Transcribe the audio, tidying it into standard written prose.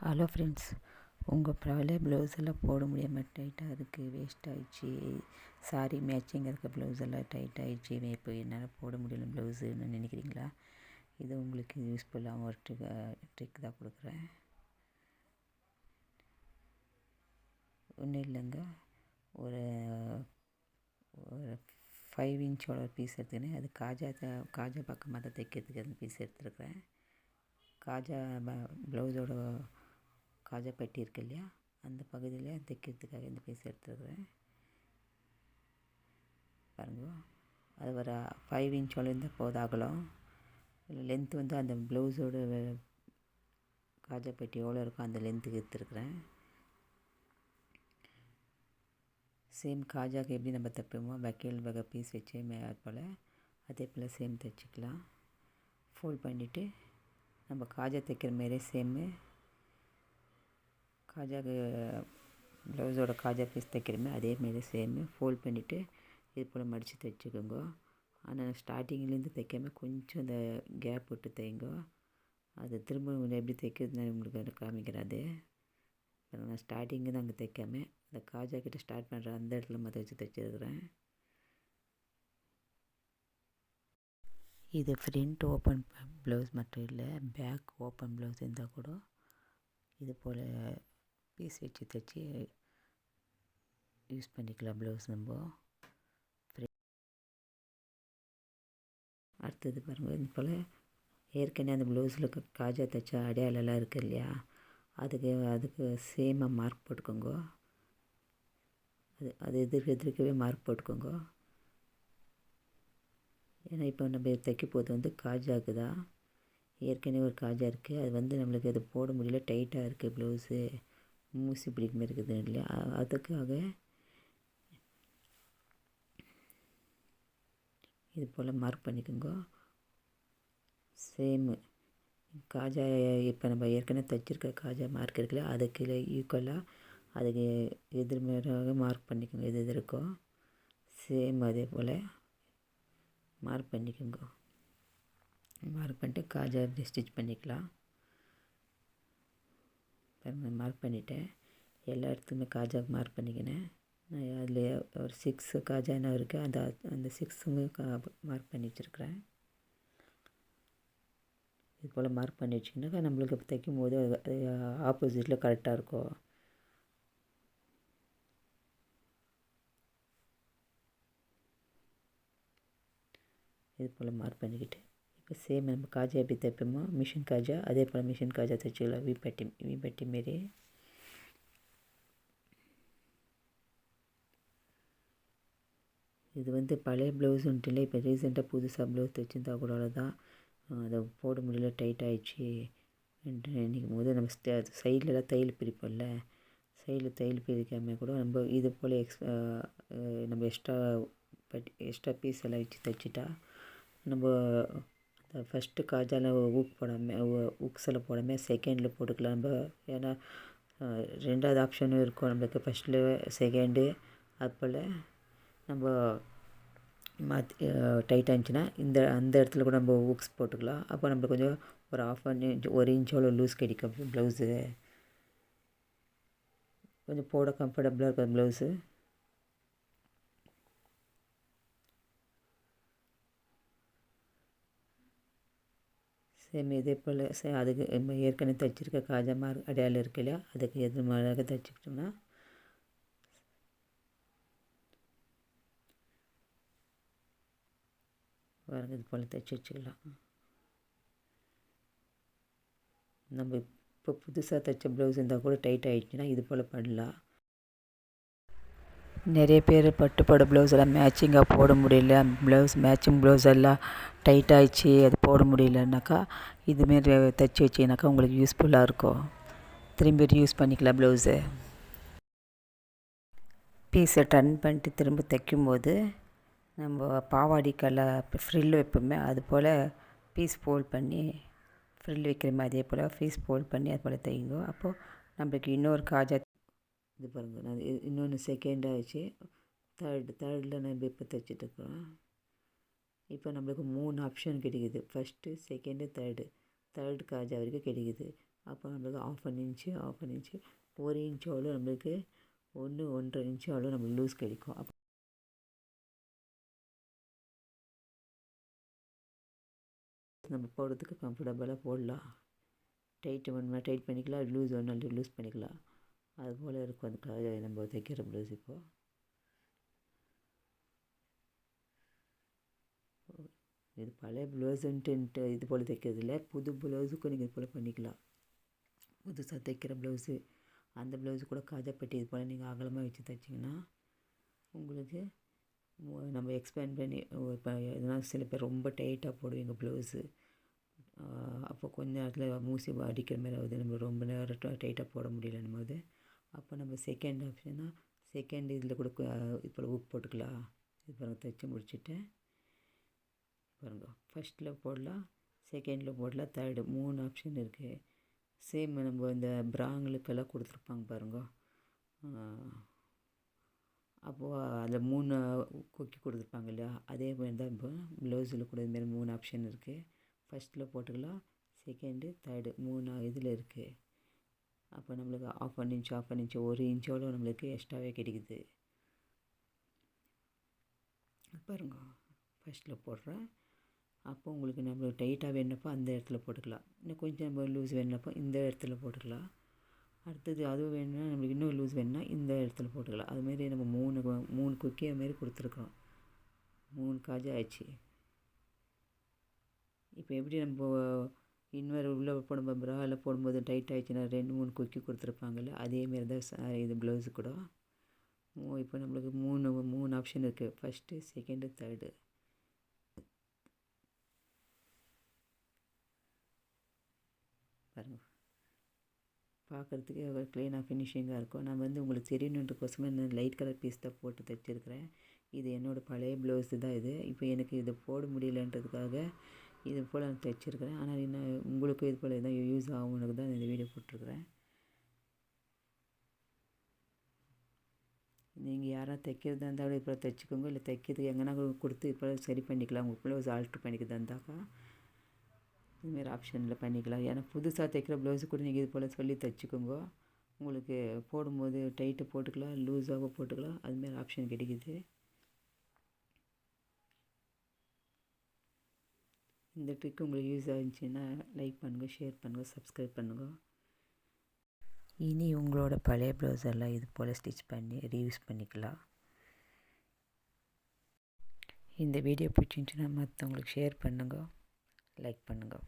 Hello friends, உங்கள் பழைய blouse எல்லாம் போட முடியாமல் டைட்டாக இருக்குது, வேஸ்ட் ஆகிடுச்சி. சாரி மேட்சிங் இருக்க ப்ளவுஸ் எல்லாம் டைட் ஆகிடுச்சி, இப்போ என்னால் போட முடியல ப்ளவுஸுன்னு நினைக்கிறீங்களா? இது உங்களுக்கு யூஸ்ஃபுல்லாக ஒரு ட்ரிக் தான் கொடுக்குறேன். ஒன்றும் இல்லைங்க, ஒரு ஒரு 5 இன்ச்சோட பீஸ் எடுத்துக்கினேன். அது காஜா பக்கமாக தான் தைக்கிறதுக்கு அந்த பீஸ் எடுத்துருக்குறேன். காஜா ப்ளவுஸோட காஜா பட்டி இருக்கு இல்லையா, அந்த பகுதியில் தைக்கிறதுக்காக இந்த பீஸ் எடுத்துருக்குறேன். பாருங்க, அது ஒரு 5 இன்ச்சோட இருந்தால் போதும் அகலம். லென்த்து வந்து அந்த ப்ளவுஸோட காஜா பட்டி எவ்வளோ இருக்கோ அந்த லென்த்துக்கு எடுத்துருக்குறேன். சேம் காஜாக்கு எப்படி நம்ம தைப்போமோ வக்கீல் வகை பீஸ் வச்சு போல் அதே போல் சேம் தைச்சிக்கலாம். ஃபோல்ட் பண்ணிவிட்டு நம்ம காஜா தைக்கிற மாரியே சேமு காஜாக்கு ப்ளவுஸோட காஜா பீஸ் தைக்கிறோமே அதேமாரி சேமு ஃபோல்ட் பண்ணிவிட்டு இது போல் மடித்து தைச்சிக்கோங்க. ஆனால் ஸ்டார்டிங்லேருந்து தைக்காமல் கொஞ்சம் அந்த கேப் விட்டு தைங்க. அது திரும்ப எப்படி தைக்கிறதுன்னு உங்களுக்கு அதை காமிக்கிறேன். அது நான் ஸ்டார்டிங்கு தான் அங்கே தைக்காமல் அந்த காஜா கிட்ட ஸ்டார்ட் பண்ணுற அந்த இடத்துல மற்ற வச்சு தைச்சிருக்கிறேன். இது ஃப்ரண்ட் ஓப்பன் ப்ளவுஸ் மட்டும் இல்லை, பேக் ஓப்பன் ப்ளவுஸ் இருந்தால் கூட இது போல் பீஸ் வச்சு தைச்சி யூஸ் பண்ணிக்கலாம் ப்ளவுஸ் நம்ம. அடுத்தது பாருங்கள், இது போல் ஏற்கனவே அந்த ப்ளவுஸில் காஜா தைச்சா அடையாளெல்லாம் இருக்குது இல்லையா, அதுக்கு சேமாக மார்க் போட்டுக்கோங்க. அது எதிர்க்கவே மார்க் போட்டுக்கோங்க. ஏன்னா இப்போ நம்ம தைக்க போது வந்து காஜாவுக்கு தான். ஏற்கனவே ஒரு காஜா இருக்குது, அது வந்து நம்மளுக்கு அது போட முடியல, டைட்டாக இருக்குது ப்ளவுஸு, மூசி பிடிக்குமே இருக்குது இல்லையா, அதுக்காக இது போல் மார்க் பண்ணிக்கோங்க. சேமு காஜா இப்போ நம்ம ஏற்கனவே தைச்சிருக்க காஜா மார்க் இருக்குல்ல, அதுக்கு ஈக்குவலாக அதுக்கு எதிர்மறையாக மார்க் பண்ணிக்கோங்க. எது இருக்கோ சேம் அதே போல் மார்க் பண்ணிக்கோங்க. மார்க் பண்ணிட்டு காஜா எப்படி ஸ்டிச் பண்ணிக்கலாம். மார்க் பண்ணிவிட்டேன், எல்லா இடத்துலையுமே காஜாவுக்கு மார்க் பண்ணிக்கினேன். நான் அதில் ஒரு 6 காஜா என்ன இருக்குது, அந்த 6மே மார்க் பண்ணி வச்சுருக்குறேன். இது போல் மார்க் பண்ணி வச்சிங்கனாக்கா நம்மளுக்கு தைக்கும் போது அது ஆப்போசிட்டில் கரெக்டாக இருக்கும். இது போல் மார்க் பண்ணிக்கிட்டு இப்போ சேம் நம்ம காஜா எப்படி தைப்போமோ மிஷின் காஜா, அதே போல் மிஷின் காஜா தைச்சிக்கலாம். வீப்பட்டி மாரி இது வந்து பழைய ப்ளவுஸுன்ட்டு இல்லை, இப்போ ரீசெண்டாக புதுசாக ப்ளவுஸ் தைச்சிருந்தா கூட தான் அதை போட முடியல, டைட் ஆகிடுச்சி நினைக்கும் போது நம்ம சைட்லலாம் தையல் பிரிப்போம்ல, சைடில் தையல் பிரிக்காமல் கூட நம்ம இது போல் நம்ம எக்ஸ்ட்ரா பீஸ் எல்லாம் வச்சு தைச்சிட்டா நம்ம அந்த ஃபஸ்ட்டு காஜாவில் ஊக்ஸில் போடாமல் செகண்டில் போட்டுக்கலாம் நம்ம. ஏன்னா 2வது ஆப்ஷனும் இருக்கும் நம்மளுக்கு, ஃபஸ்ட்டில் செகண்டு. அது போல் நம்ம மாற்றி டைட்டாக இருந்துச்சுன்னா அந்த இடத்துல கூட நம்ம ஊக்ஸ் போட்டுக்கலாம். அப்போ நம்மளுக்கு கொஞ்சம் ஒரு 1 இன்ச்சோட லூஸ் கிடைக்கும் ப்ளவுஸு, கொஞ்சம் போட கம்ஃபர்டபுளாக இருக்கும் ப்ளவுஸு. சேம் இதே போல் அதுக்கு ஏற்கனவே தைச்சிருக்க காஜா மார்க் அடையாளம் இருக்கு இல்லையா, அதுக்கு எதிர்மாறாக தைச்சிக்கிட்டோம்னா பாருங்கள் இது போல் தைச்சி வச்சுக்கலாம். நம்ம இப்போ புதுசாக தைச்ச ப்ளவுஸ் இருந்தால் கூட டைட் ஆகிடுச்சுன்னா இது போல் பண்ணலாம். நிறைய பேர் பட்டுப்பாடு ப்ளவுஸ் எல்லாம் மேட்சிங்காக போட முடியல, மேட்சிங் ப்ளவுஸ் எல்லாம் டைட் ஆகிடுச்சி, அது போட முடியலனாக்கா இதுமாரி தைச்சி வச்சிங்கனாக்கா உங்களுக்கு யூஸ்ஃபுல்லாக இருக்கும். திரும்பி யூஸ் பண்ணிக்கலாம் ப்ளவுஸு. பீஸை டர்ன் பண்ணிட்டு திரும்ப தைக்கும்போது நம்ம பாவாடிக்கெல்லாம் ஃப்ரில் வைப்போமே, அது போல் பீஸ் ஃபோல்ட் பண்ணி ஃப்ரில் வைக்கிற மாதிரி அதே போல் பீஸ் ஃபோல்ட் பண்ணி அது போல் தைங்க. அப்போது நம்மளுக்கு இன்னொரு காஜா இது பாருங்கள், நான் இன்னொன்று செகண்ட் ஆகிடுச்சு, தேர்டில் நம்ம இப்போ தைச்சிட்ருக்கோம். இப்போ நம்மளுக்கு 3 ஆப்ஷன் கிடைக்குது, ஃபஸ்ட்டு செகண்டு தேர்டு காஜா வரைக்கும் கிடைக்குது. அப்போ நம்மளுக்கு 1/2 இன்ச்சு 1 இன்ச் அவ்வளோ நம்மளுக்கு 1-1.5 இன்ச்சு அவ்வளோ நம்மளுக்கு லூஸ் கிடைக்கும். அப்போ நம்ம போடுறதுக்கு கம்ஃபர்டபுளாக போடலாம். டைட்டு வேணுமா டைட் பண்ணிக்கலாம், லூஸ் வேணும்னா லூஸ் பண்ணிக்கலாம். அதுபோல் இருக்கும் அதுக்காக நம்ம தைக்கிற ப்ளவுஸ். இப்போது இது பழைய ப்ளவுஸுன்ட்டு இது போல் தைக்கிறதில்ல, புது ப்ளவுஸுக்கும் நீங்கள் இது போல் பண்ணிக்கலாம். புதுசாக தைக்கிற ப்ளவுஸு அந்த ப்ளவுஸு கூட காஜாப்பட்டி இது போல் நீங்கள் அகலமாக வச்சு தைச்சிங்கன்னா உங்களுக்கு நம்ம எக்ஸ்பேண்ட் பண்ணி இப்போ எதனா சில பேர் ரொம்ப டைட்டாக போடுவீங்க ப்ளவுஸு. அப்போ கொஞ்ச நேரத்தில் மூசி அடிக்கிற மாதிரி ஆகுது, நம்ம ரொம்ப நேரம் டைட்டாக போட முடியலன்னும் போது அப்போ நம்ம செகண்ட் ஆப்ஷன்னா செகண்ட் இதில் கூட இப்போ ஊக்கு போட்டுக்கலாம். இது பாருங்கள் தைச்சி முடிச்சுட்டேன் பாருங்க. ஃபஸ்ட்டில் போடலாம், செகண்டில் போடலாம், தேர்டு 3 ஆப்ஷன் இருக்குது. சேம் நம்ம இந்த பிராங்களுக்கெல்லாம் கொடுத்துருப்பாங்க பாருங்க. அப்போது அதில் 3 கொக்கி கொடுத்துருப்பாங்க இல்லையா, அதே மாதிரி தான் இப்போ ப்ளவுஸில் கூட இதுமாரி 3 ஆப்ஷன் இருக்குது. ஃபஸ்ட்டில் போட்டுக்கலாம், செகண்டு தேர்டு 3 இதில் இருக்குது. அப்போ நம்மளுக்கு 1/2 இன்ச் 1 இன்ச்சோட நம்மளுக்கு எக்ஸ்ட்ராவே கிடைக்குது பாருங்க. ஃபஸ்ட்டில் போடுறேன். அப்போ உங்களுக்கு நம்மளுக்கு டைட்டாக வேணுனப்போ அந்த இடத்துல போட்டுக்கலாம், இன்னும் கொஞ்சம் நம்ம லூஸ் வேணுனப்போ இந்த இடத்துல போட்டுக்கலாம். அடுத்தது அதுவும் வேணும்னா நம்மளுக்கு இன்னும் லூஸ் வேணும்னா இந்த இடத்துல போட்டுக்கலாம். அதுமாரி நம்ம 3 குக்கி அதுமாரி கொடுத்துருக்கோம். 3 காஜா ஆயிடுச்சு. இப்போ எப்படி நம்ம இன்னொரு உள்ளே போடும்போது ப்ராவில் போடும்போது டைட் ஆகிடுச்சுன்னா 2-3 குக்கி கொடுத்துருப்பாங்கள்ல, அதேமாரி தான் இது ப்ளவுஸு கூட. இப்போ நம்மளுக்கு 3 ஆப்ஷன் இருக்குது, ஃபஸ்ட்டு செகண்டு தேர்டு. பாருங்கள், பார்க்குறதுக்கு க்ளீனாக ஃபினிஷிங்காக இருக்கும். நான் உங்களுக்கு தெரியணுன்றக்கோசமே நான் லைட் கலர் பீஸ் தான் போட்டு தைச்சிருக்கிறேன். இது என்னோடய பழைய ப்ளவுஸு தான் இது. இப்போ எனக்கு இதை போட முடியலன்றதுக்காக இது போல் நான் தைச்சிருக்கிறேன். ஆனால் என்ன உங்களுக்கும் இது போல் எதாவது யூஸ் ஆகும்னு தான் இந்த வீடியோ போட்டிருக்கிறேன். நீங்கள் யாராவது தைக்கிறதா இருந்தாலும் இப்போ தைச்சிக்கோங்க, இல்லை தைக்கிறதுக்கு எங்கன்னா கொடுத்து இப்போ சரி பண்ணிக்கலாம். உங்கள் ப்ளவுஸ் ஆல்ட்ரு பண்ணிக்கிறதா இருந்தாக்கா இதுமாரி ஆப்ஷனில் பண்ணிக்கலாம். ஏன்னா புதுசாக தைக்கிற ப்ளவுஸு கூட நீங்கள் இது போல் சொல்லி தைச்சிக்கோங்க. உங்களுக்கு போடும்போது டைட்டு போட்டுக்கலாம், லூஸாக போட்டுக்கலாம், அதுமாரி ஆப்ஷன் கிடைக்குது. இந்த ட்ரிக் உங்களுக்கு யூஸ் ஆகிடுச்சின்னா லைக் பண்ணுங்கள், ஷேர் பண்ணுங்கள், சப்ஸ்கிரைப் பண்ணுங்கள். இனி உங்களோட பழைய ப்ளவுஸ் எல்லாம் இது போல் ஸ்டிச் பண்ணி ரீயூஸ் பண்ணிக்கலாம். இந்த வீடியோ பிடிச்சிருந்துச்சுன்னா மற்றவங்களுக்கு ஷேர் பண்ணுங்கள், லைக் பண்ணுங்கள்.